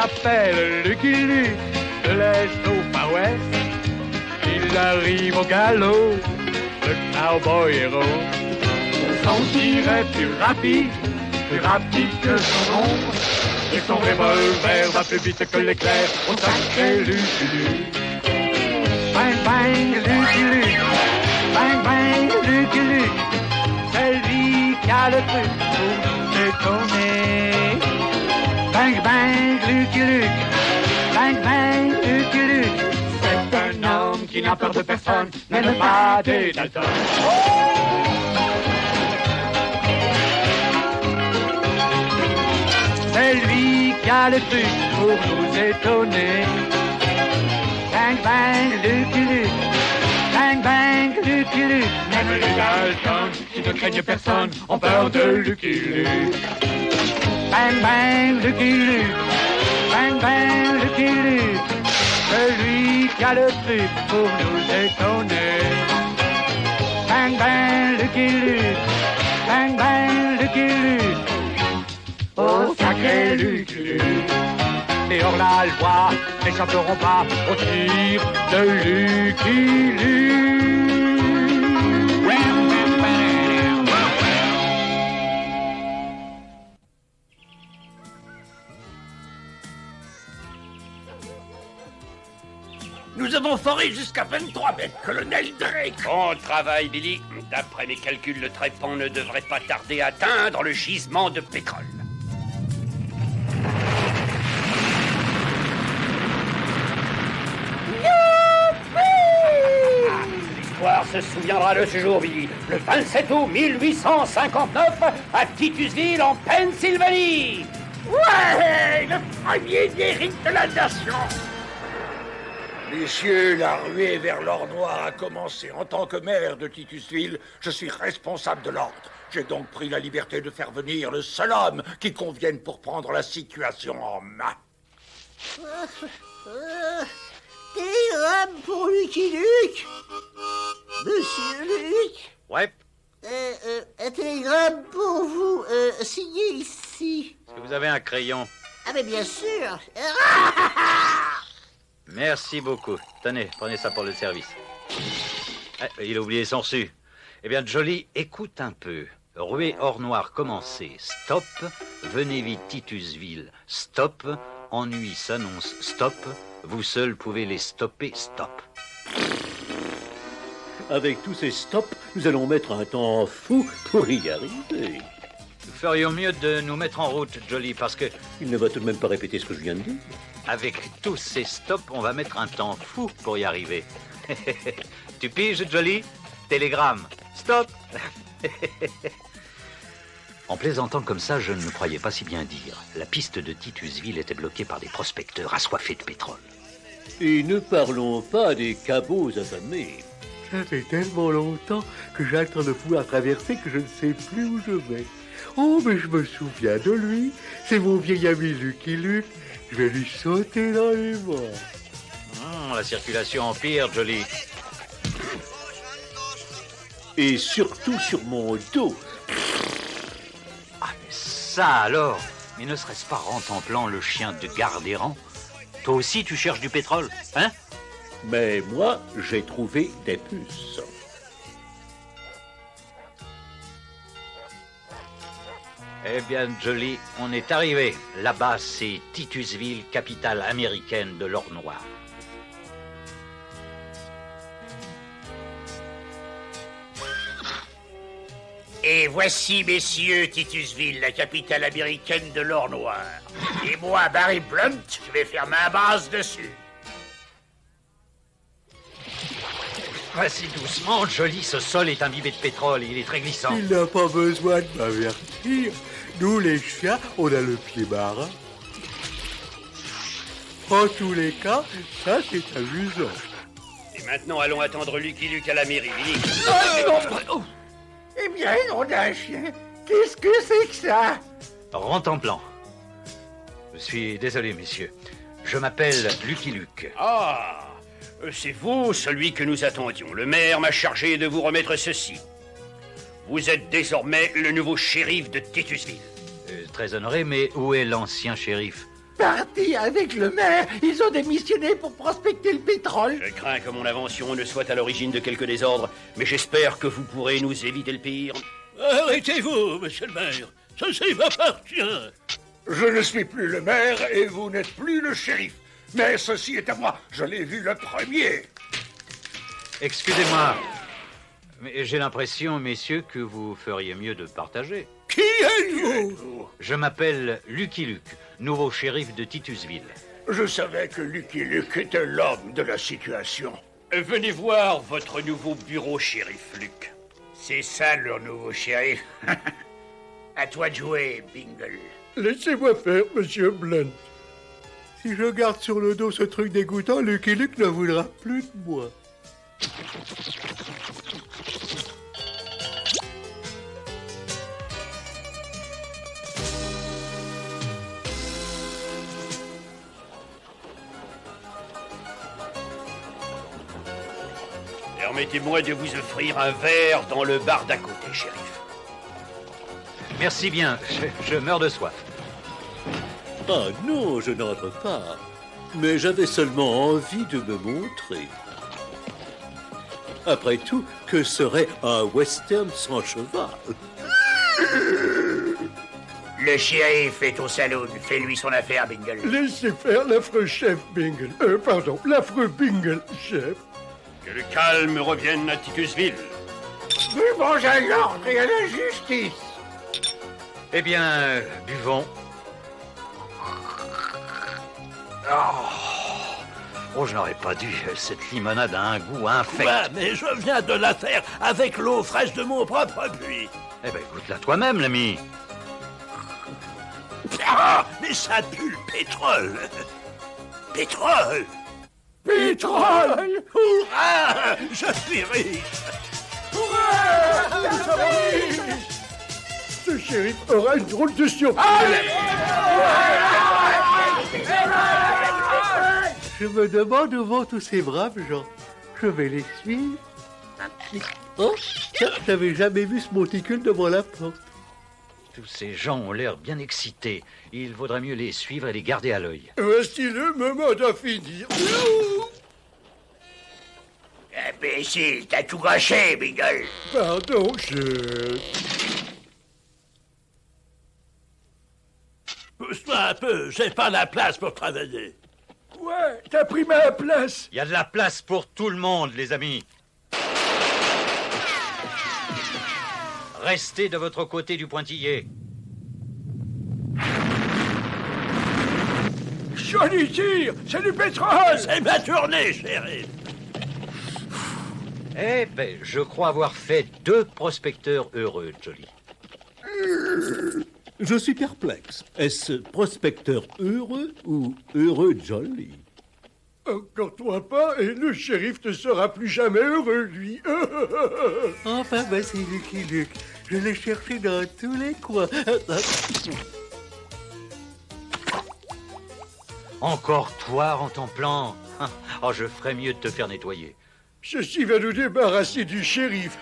l'appelle Lucky Luke, de l'Est au Far West. Il arrive au galop, le cowboy héros. Son tir est plus rapide que son ombre. Et son revolver va plus vite que l'éclair au sacré Lucky Luke. Bang bang Lucky Luke, bang bang Lucky Luke. C'est lui qui a le truc pour nous étonner. Bang bang Lucky Luke, bang bang Lucky Luke. C'est un homme qui n'a peur de personne, même pas des Dalton. C'est lui qui a le truc pour nous étonner. Bang bang Lucky Luke, bang bang Lucky Luke. Même les Dalton qui ne craignent personne ont peur de Lucky Luke. Bang bang Lucky Luke, bang bang Lucky Luke. Celui qui a le truc pour nous étonner. Bang bang Lucky Luke, bang bang Lucky Luke. Oh sacré Lucky Luke. Et hors la loi n'échapperont pas au tir de Lucky Luke. Nous avons foré jusqu'à 23 mètres, colonel Drake. Bon travail, Billy. D'après mes calculs, le trépan ne devrait pas tarder à atteindre le gisement de pétrole. L'histoire se souviendra de ce jour, Billy. Le 27 août 1859, à Titusville, en Pennsylvanie. Ouais, le premier guérite de la nation. Messieurs, la ruée vers l'or noir a commencé. En tant que maire de Titusville, je suis responsable de l'ordre. J'ai donc pris la liberté de faire venir le seul homme qui convienne pour prendre la situation en main. Télégramme pour Lucky Luke. Monsieur Luke. Ouais. Un télégramme pour vous, signé ici. Est-ce que vous avez un crayon? Ah mais bien sûr. Merci beaucoup. Tenez, prenez ça pour le service. Il a oublié son reçu. Eh bien, Jolie, écoute un peu. Ruée hors noir commencée. Stop. Venez vite Titusville. Stop. Ennui s'annonce. Stop. Vous seul pouvez les stopper. Stop. Avec tous ces stops, nous allons mettre un temps fou pour y arriver. Nous ferions mieux de nous mettre en route, Jolie, parce que... Il ne va tout de même pas répéter ce que je viens de dire. Avec tous ces stops, on va mettre un temps fou pour y arriver. Tu piges, Jolie? Télégramme. Stop. En plaisantant comme ça, je ne croyais pas si bien dire. La piste de Titusville était bloquée par des prospecteurs assoiffés de pétrole. Et ne parlons pas des cabots affamés. Ça fait tellement longtemps que j'attends de pouvoir traverser que je ne sais plus où je vais. Oh, mais je me souviens de lui. C'est mon vieil ami Lucky Luke. Je vais lui sauter dans les bras. La circulation empire, Jolie. Et surtout sur mon dos. Ah, mais ça alors. Mais ne serait-ce pas Rentemplant, le chien de Gardéran? Toi aussi, tu cherches du pétrole, hein? Mais moi, j'ai trouvé des puces. Eh bien, Jolie, on est arrivé. Là-bas, c'est Titusville, capitale américaine de l'or noir. Et voici, messieurs, Titusville, la capitale américaine de l'or noir. Et moi, Barry Blunt, je vais faire ma base dessus. Vas-y doucement, Jolie, ce sol est imbibé de pétrole, il est très glissant. Il n'a pas besoin de m'avertir. Nous, les chiens, on a le pied marin. En tous les cas, ça, c'est amusant. Et maintenant, allons attendre Lucky Luke à la mairie, Billy. Eh bien, nom d'un chien, qu'est-ce que c'est que ça? Rentemplant. Je suis désolé, messieurs. Je m'appelle Lucky Luke. Ah, c'est vous, celui que nous attendions. Le maire m'a chargé de vous remettre ceci. Vous êtes désormais le nouveau shérif de Titusville. Très honoré, mais où est l'ancien shérif? partis avec le maire. Ils ont démissionné pour prospecter le pétrole. Je crains que mon invention ne soit à l'origine de quelques désordres, mais j'espère que vous pourrez nous éviter le pire. Arrêtez-vous, monsieur le maire. Ceci m'appartient. Je ne suis plus le maire et vous n'êtes plus le shérif. Mais ceci est à moi. Je l'ai vu le premier. Excusez-moi, mais j'ai l'impression, messieurs, que vous feriez mieux de partager. Qui êtes-vous? Je m'appelle Lucky Luke, nouveau shérif de Titusville. Je savais que Lucky Luke était l'homme de la situation. Venez voir votre nouveau bureau, shérif Luke. C'est ça, leur nouveau shérif. À toi de jouer, Bingle. Laissez-moi faire, monsieur Blunt. Si je garde sur le dos ce truc dégoûtant, Lucky Luke ne voudra plus de moi. Permettez-moi de vous offrir un verre dans le bar d'à côté, shérif. Merci bien, je meurs de soif. Ah non, je n'entre pas. Mais j'avais seulement envie de me montrer. Après tout, que serait un western sans cheval? Le shérif est au saloon. Fais-lui son affaire, Bingle. Laissez faire l'affreux chef Bingle. L'affreux Bingle, chef. Que le calme revienne à Titusville. Buvons à l'ordre et à la justice. Eh bien, buvons. Oh, je n'aurais pas dû. Cette limonade a un goût infect. Ouais, mais je viens de la faire avec l'eau fraîche de mon propre puits. Eh ben, goûte-la toi-même, l'ami. Ah, mais ça pue le pétrole. Pétrole. Pétrole! Hurrah! Je suis riche. Ce shérif aura une drôle de surprise. Je me demande où vont tous ces braves gens. Je vais les suivre. Oh, tiens, j'avais jamais vu ce monticule devant la porte. Tous ces gens ont l'air bien excités. Il vaudrait mieux les suivre et les garder à l'œil. Voici le moment d'en finir. Imbécile, t'as tout gâché, Bingle. Pardon, chef. Pousse-toi un peu, j'ai pas la place pour travailler. Ouais, t'as pris ma place. Il y a de la place pour tout le monde, les amis. Restez de votre côté du pointillé. Joli tir, c'est du pétrole. C'est ma tournée, chérie. Eh ben, je crois avoir fait 2 prospecteurs heureux, Jolly. Je suis perplexe. Est-ce prospecteur heureux ou heureux Jolly? Encore-toi pas et le shérif ne sera plus jamais heureux, lui. Enfin, ben c'est Lucky Luke. Je l'ai cherché dans tous les coins. Encore toi, en ton plan. Oh, je ferais mieux de te faire nettoyer. Ceci va nous débarrasser du shérif.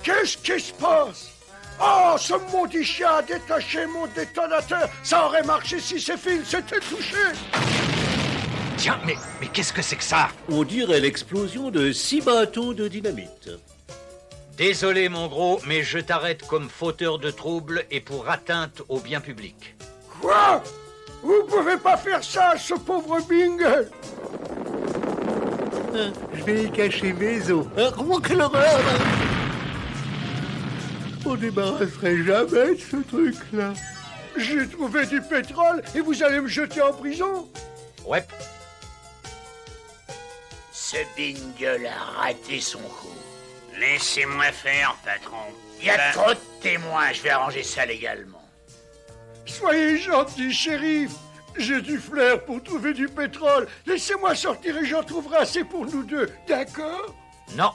Qu'est-ce qui se passe? Oh, ce maudit chien a détaché mon détonateur. Ça aurait marché si ces fils s'étaient touchés. Tiens, mais qu'est-ce que c'est que ça? On dirait l'explosion de 6 bâtons de dynamite. Désolé, mon gros, mais je t'arrête comme fauteur de troubles et pour atteinte au bien public. Quoi? Vous pouvez pas faire ça, ce pauvre Bingle. Je vais y cacher mes os. Comment quelle horreur! On débarrasserait jamais de ce truc-là. J'ai trouvé du pétrole et vous allez me jeter en prison? Ouais. Ce Bingle a raté son coup. Laissez-moi faire, patron. Il y a trop de témoins, je vais arranger ça légalement. Soyez gentil, shérif. J'ai du flair pour trouver du pétrole. Laissez-moi sortir et j'en trouverai assez pour nous deux, d'accord? Non.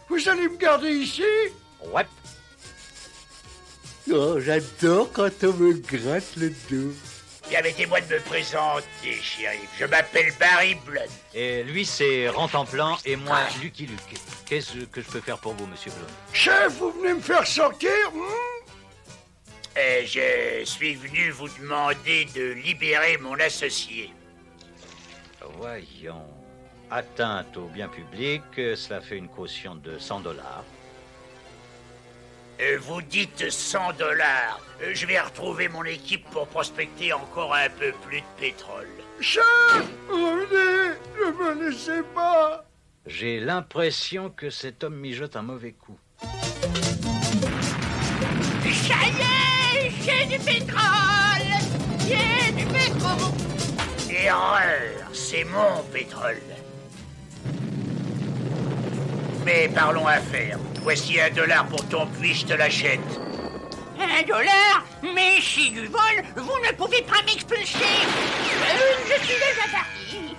Vous allez me garder ici? Ouais. Oh, j'adore quand on me gratte le dos. Permettez-moi de me présenter, shérif. Je m'appelle Barry Blunt. Et lui, c'est Rantanplan et moi, Lucky Luke. Qu'est-ce que je peux faire pour vous, monsieur Blunt? Chef, vous venez me faire sortir Je suis venu vous demander de libérer mon associé. Voyons. Atteinte au bien public, cela fait une caution de $100. Vous dites $100. Je vais retrouver mon équipe pour prospecter encore un peu plus de pétrole. Chef, revenez, ne me laissez pas. J'ai l'impression que cet homme mijote un mauvais coup. Ça y est, j'ai du pétrole. J'ai du pétrole. Erreur, c'est mon pétrole. Mais parlons affaires. Voici $1 pour ton puits, je te l'achète. $1? Mais si du vol, vous ne pouvez pas m'expulser. Je suis déjà parti.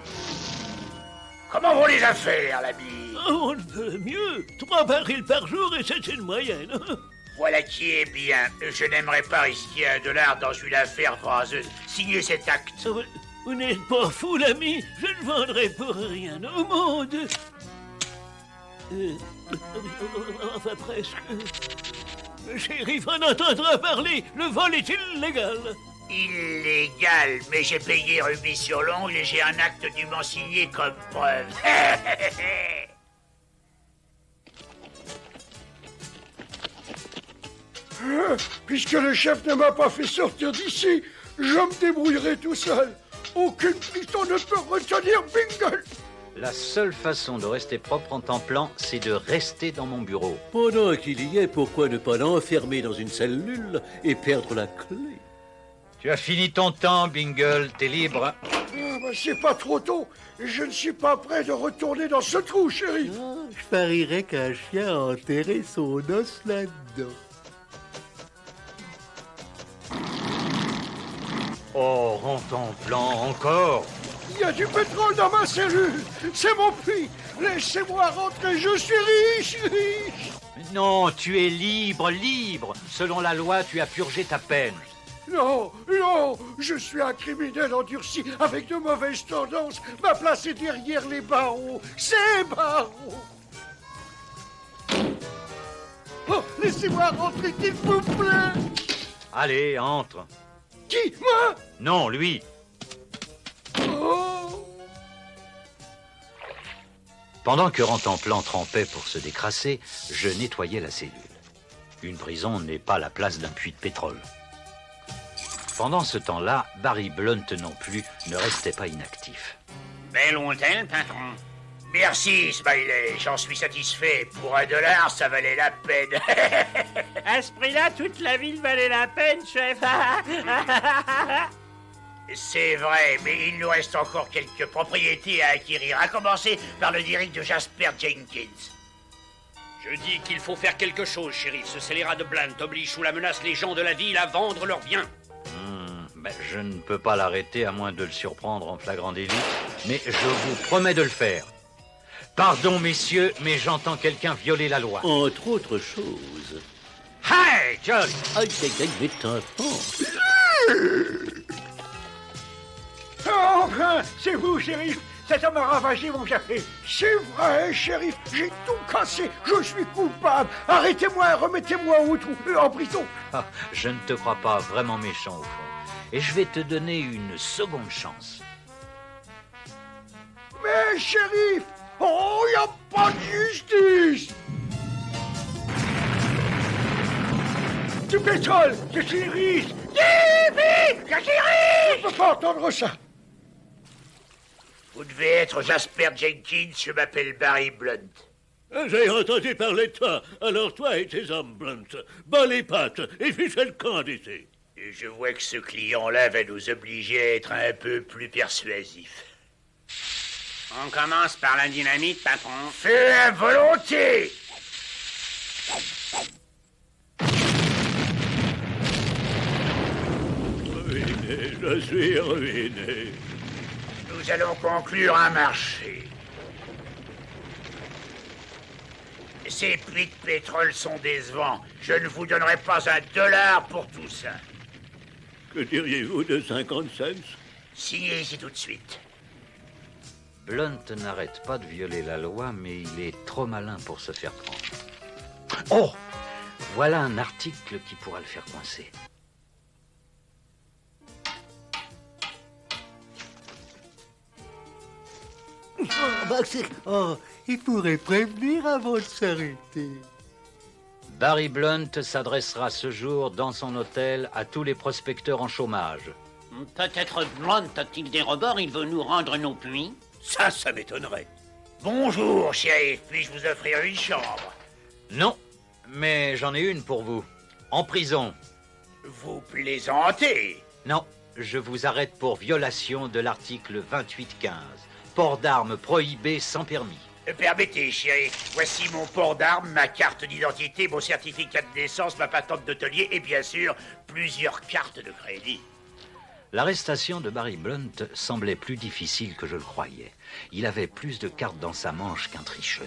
Comment vont les affaires, l'ami? On ne peut mieux. 3 barils par jour et c'est une moyenne. Voilà qui est bien. Je n'aimerais pas risquer $1 dans une affaire vaseuse. Signez cet acte. Vous n'êtes pas fou, l'ami. Je ne vendrai pour rien au monde. Enfin, presque. Shérif en entendra parler. Le vol est illégal. Illégal, mais j'ai payé rubis sur l'ongle et j'ai un acte dûment signé comme preuve. Puisque le chef ne m'a pas fait sortir d'ici, je me débrouillerai tout seul. Aucune prison ne peut retenir Bingle. La seule façon de rester propre en Rantanplan, c'est de rester dans mon bureau. Pendant qu'il y est, pourquoi ne pas l'enfermer dans une cellule et perdre la clé? Tu as fini ton temps, Bingle, t'es libre. C'est pas trop tôt. Je ne suis pas prêt de retourner dans ce trou, shérif. Je parierais qu'un chien a enterré son os là-dedans. Oh, Rantanplan, encore? Il y a du pétrole dans ma cellule. C'est mon puits. Laissez-moi rentrer, je suis riche. Non, tu es libre, libre. Selon la loi, tu as purgé ta peine. Non, je suis un criminel endurci avec de mauvaises tendances. Ma place est derrière les barreaux. Ces barreaux. Oh, laissez-moi rentrer, s'il vous plaît. Allez, entre. Qui, moi? Non, lui. Oh. Pendant que Rantanplan trempait pour se décrasser, je nettoyais la cellule. Une prison n'est pas la place d'un puits de pétrole. Pendant ce temps-là, Barry Blunt non plus ne restait pas inactif. Bel hôtel, patron. Merci, Smiley, j'en suis satisfait. Pour $1, ça valait la peine. À ce prix-là, toute la ville valait la peine, chef. C'est vrai, mais il nous reste encore quelques propriétés à acquérir, à commencer par le direct de Jasper Jenkins. Je dis qu'il faut faire quelque chose, shérif. Ce scélérat de Blunt oblige sous la menace les gens de la ville à vendre leurs biens. Je ne peux pas l'arrêter à moins de le surprendre en flagrant délit, mais je vous promets de le faire. Pardon, messieurs, mais j'entends quelqu'un violer la loi. Entre autres choses. Hey, John! Aïe, mais t'entends. Enfin, c'est vous, shérif. Cet homme a ravagé mon café. C'est vrai, shérif. J'ai tout cassé. Je suis coupable. Arrêtez-moi et remettez-moi au trou, en prison. Ah, je ne te crois pas vraiment méchant, au fond. Et je vais te donner une seconde chance. Mais, shérif, oh, y a pas de justice. Du pétrole, je suis riche. Je suis riche. Je peux pas entendre ça. Vous devez être Jasper Jenkins, je m'appelle Barry Blunt. J'ai entendu parler de toi. Alors toi et tes hommes, Blunt, bas les pattes et fichez le camp d'ici. Je vois que ce client-là va nous obliger à être un peu plus persuasif. On commence par la dynamite, patron. Fais à volonté! Ruiné, je suis ruiné. Nous allons conclure un marché. Ces puits de pétrole sont décevants. Je ne vous donnerai pas $1 pour tout ça. Que diriez-vous de 50 cents? Signez ici tout de suite. Blunt n'arrête pas de violer la loi, mais il est trop malin pour se faire prendre. Oh! Voilà un article qui pourra le faire coincer. Il pourrait prévenir avant de s'arrêter. Barry Blunt s'adressera ce jour dans son hôtel à tous les prospecteurs en chômage. Peut-être Blunt a-t-il des rebords, il veut nous rendre nos puits. Ça m'étonnerait. Bonjour, shérif, puis-je vous offrir une chambre? Non, mais j'en ai une pour vous. En prison. Vous plaisantez? Non, je vous arrête pour violation de l'article 28-15. Port d'armes prohibé sans permis. Permettez, shérif, voici mon port d'armes, ma carte d'identité, mon certificat de naissance, ma patente d'hôtelier et bien sûr, plusieurs cartes de crédit. L'arrestation de Barry Blunt semblait plus difficile que je le croyais. Il avait plus de cartes dans sa manche qu'un tricheur.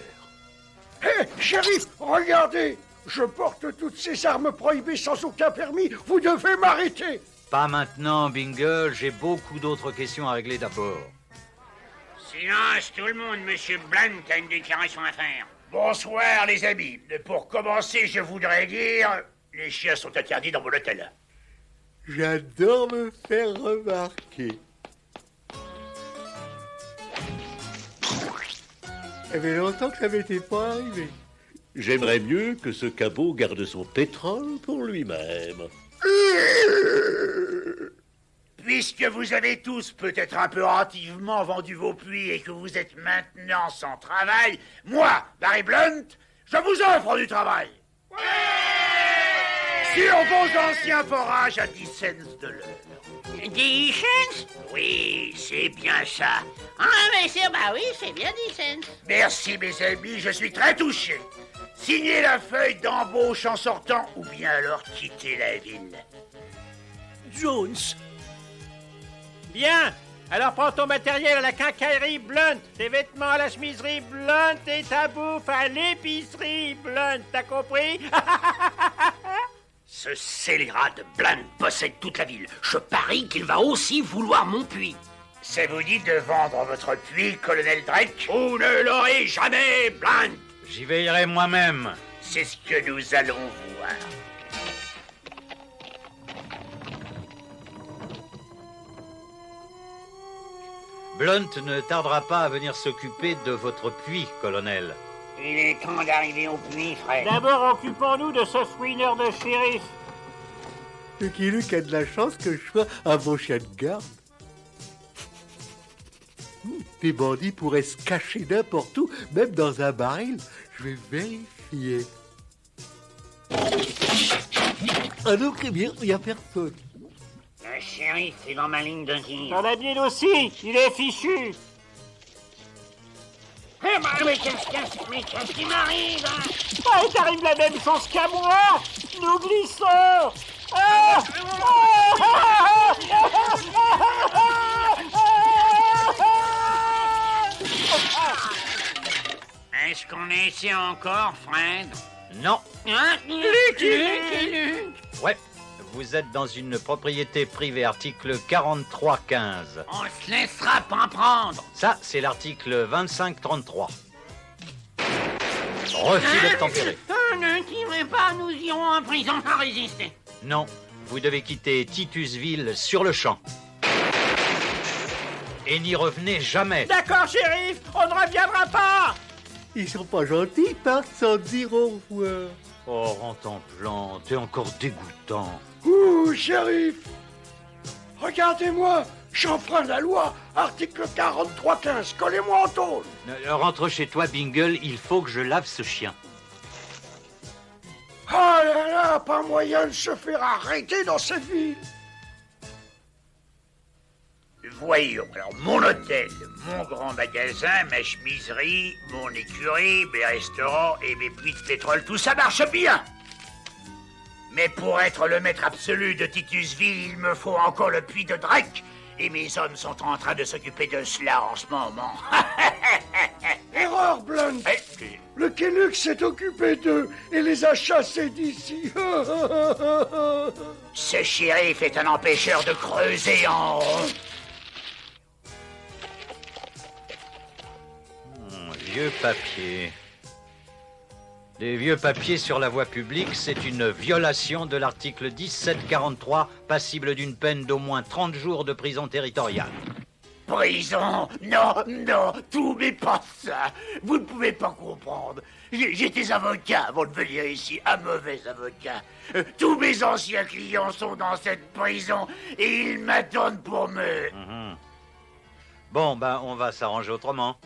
Hé, shérif, regardez! Je porte toutes ces armes prohibées sans aucun permis. Vous devez m'arrêter. Pas maintenant, Bingle. J'ai beaucoup d'autres questions à régler d'abord. Silence, tout le monde. Monsieur Blunt a une déclaration à faire. Bonsoir, les amis. Pour commencer, je voudrais dire... Les chiens sont interdits dans mon hôtel. J'adore me faire remarquer. Ça fait longtemps que ça m'était pas arrivé. J'aimerais mieux que ce cabot garde son pétrole pour lui-même. Puisque vous avez tous peut-être un peu hâtivement vendu vos puits et que vous êtes maintenant sans travail, moi, Barry Blunt, je vous offre du travail. Sur vos anciens forages à 10 cents de l'heure. 10 cents? Oui, c'est bien ça. Ah, mais c'est bien 10 cents. Merci, mes amis, je suis très touché. Signez la feuille d'embauche en sortant ou bien alors quittez la ville. Jones. Bien. Alors prends ton matériel à la quincaillerie Blunt, tes vêtements à la chemiserie Blunt et ta bouffe à l'épicerie Blunt, t'as compris? Ce scélérat de Blunt possède toute la ville. Je parie qu'il va aussi vouloir mon puits. Ça vous dit de vendre votre puits, colonel Drake? Vous ne l'aurez jamais, Blunt. J'y veillerai moi-même. C'est ce que nous allons voir. Blunt ne tardera pas à venir s'occuper de votre puits, colonel. Il est temps d'arriver au puits, frère. D'abord, occupons-nous de ce fouineur de shérif. Lucky Luke a de la chance que je sois un bon chien de garde. Les bandits pourraient se cacher n'importe où, même dans un baril. Je vais vérifier. Ah non, c'est bien, il n'y a personne. Le shérif est dans ma ligne de tir. Dans la mienne aussi, il est fichu. Mais qu'est-ce qui m'arrive? Ah, il t'arrive la même chose qu'à moi. Nous glissons. Ah, Est-ce qu'on est ici encore, Fred? Non. Hein? Luke. Ouais, vous êtes dans une propriété privée, article 43-15. On se laissera pas prendre. Ça, c'est l'article 25-33. Refus d'obtempérer. Ne tirez pas, nous irons en prison à résister. Non, vous devez quitter Titusville sur le champ. Et n'y revenez jamais. D'accord, shérif, on ne reviendra pas. Ils sont pas gentils, ils partent sans dire au revoir. Oh, Rentemplant, t'es encore dégoûtant. Ouh, shérif. Regardez-moi, j'enfreins la loi, article 43-15, collez-moi en tôle. Rentre chez toi, Bingle, il faut que je lave ce chien. Oh là là, pas moyen de se faire arrêter dans cette ville. Voyons, alors mon hôtel, mon grand magasin, ma chemiserie, mon écurie, mes restaurants et mes puits de pétrole, tout ça marche bien. Mais pour être le maître absolu de Titusville, il me faut encore le puits de Drake. Et mes hommes sont en train de s'occuper de cela en ce moment. Erreur, Blunt. Le Kenux s'est occupé d'eux et les a chassés d'ici. Ce shérif est un empêcheur de creuser en rond. Vieux papier. Des vieux papiers sur la voie publique, c'est une violation de l'article 1743, passible d'une peine d'au moins 30 jours de prison territoriale. Prison? Non, non, tout mais pas ça. Vous ne pouvez pas comprendre. J'étais avocat avant de venir ici, un mauvais avocat. Tous mes anciens clients sont dans cette prison et ils m'attendent pour me... Bon, ben, on va s'arranger autrement.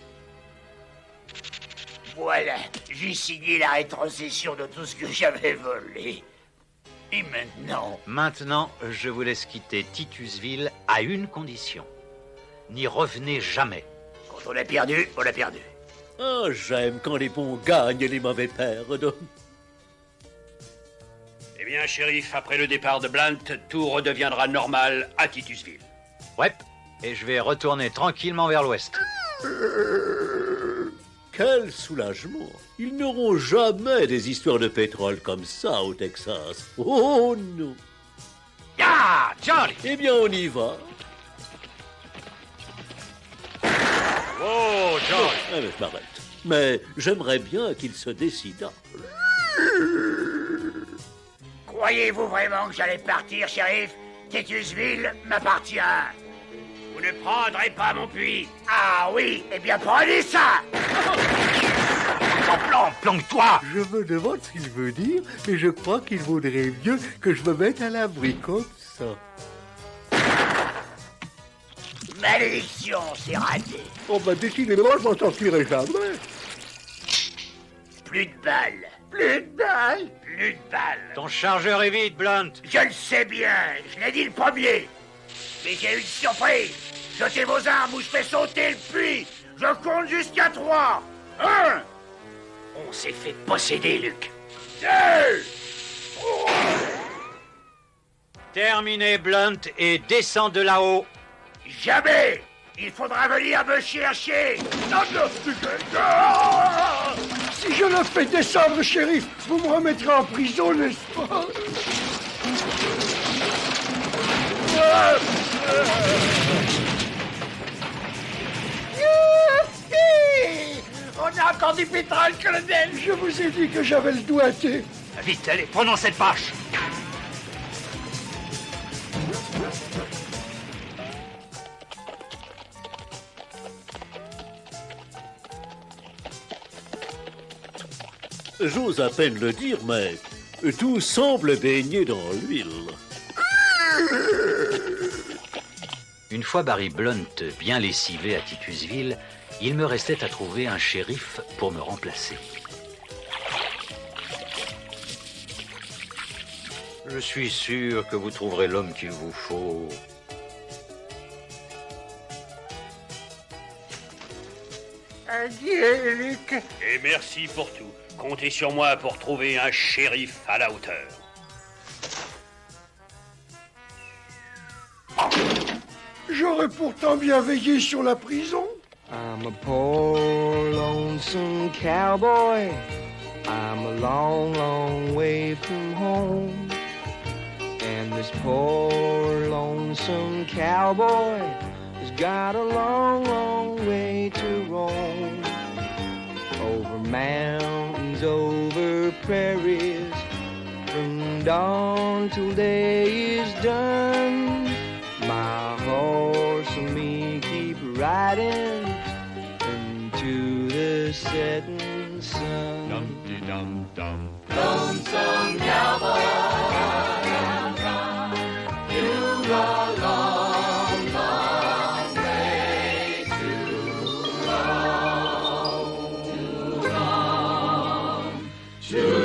Voilà, j'ai signé la rétrocession de tout ce que j'avais volé. Et maintenant... Maintenant, je vous laisse quitter Titusville à une condition. N'y revenez jamais. Quand on a perdu, on a perdu. Ah, j'aime quand les bons gagnent et les mauvais perdent. Eh bien, shérif, après le départ de Blunt, tout redeviendra normal à Titusville. Ouais, et je vais retourner tranquillement vers l'ouest. Quel soulagement! Ils n'auront jamais des histoires de pétrole comme ça au Texas. Oh non! Ah, Charlie! Eh bien, on y va. Oh, Charlie! Ah, mais je m'arrête. Mais j'aimerais bien qu'il se décidât. Croyez-vous vraiment que j'allais partir, shérif? Titusville m'appartient. Vous ne prendrez pas mon puits. Ah oui, eh bien prenez ça. Planque-toi! Je me demande ce qu'il veut dire, mais je crois qu'il vaudrait mieux que je me mette à l'abri comme ça. Malédiction, c'est raté. Oh bah décidément, je m'en sortirai jamais. Plus de balles. Plus de balles. Plus de balles. Ton chargeur est vide, Blunt. Je le sais bien, je l'ai dit le premier. Mais j'ai une surprise. Jetez vos armes ou je fais sauter le puits. Je compte jusqu'à 3. 1. On s'est fait posséder, Luc. 2. 3. Terminé, Blunt, et descends de là-haut. Jamais. Il faudra venir me chercher. Si je le fais descendre, shérif, vous me remettrez en prison, n'est-ce pas? On a encore du pétrole, colonel. Je vous ai dit que j'avais le doigté. Vite, allez, prenons cette bâche. J'ose à peine le dire, mais tout semble baigner dans l'huile. Une fois Barry Blunt bien lessivé à Titusville, il me restait à trouver un shérif pour me remplacer. Je suis sûr que vous trouverez l'homme qu'il vous faut. Adieu, Luc. Et merci pour tout. Comptez sur moi pour trouver un shérif à la hauteur. J'aurais pourtant bien veillé sur la prison. I'm a poor, lonesome cowboy. I'm a long, long way from home. And this poor, lonesome cowboy has got a long, long way to roam. Over mountains, over prairies, from dawn till day is done. My horse and me keep riding into the setting sun. Dum-de-dum-dum. Lonesome cowboy, you've a long, long way to roam, to